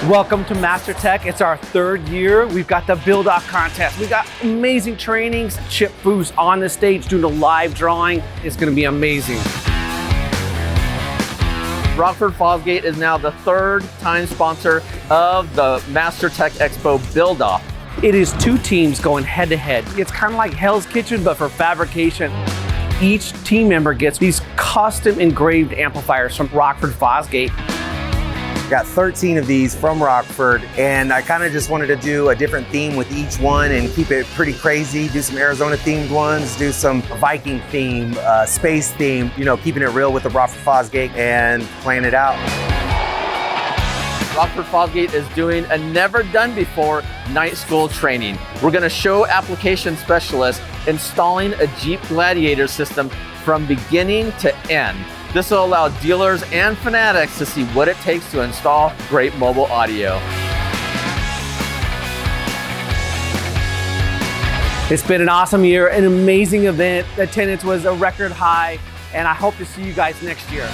Welcome to Master Tech. It's our third year. We've got the build-off contest. We got amazing trainings. Chip Booth's on the stage doing a live drawing. It's gonna be amazing. Rockford Fosgate is now the third time sponsor of the Master Tech Expo build-off. It is two teams going head to head. It's kind of like Hell's Kitchen, but for fabrication. Each team member gets these custom engraved amplifiers from Rockford Fosgate. Got 13 of these from Rockford, and I kind of just wanted to do a different theme with each one and keep it pretty crazy. Do some Arizona themed ones, do some Viking theme, space theme, you know, keeping it real with the Rockford Fosgate and playing it out. Rockford Fosgate is doing a never done before night school training. We're gonna show application specialists installing a Jeep Gladiator system from beginning to end. This will allow dealers and fanatics to see what it takes to install great mobile audio. It's been an awesome year, an amazing event. Attendance was a record high, and I hope to see you guys next year.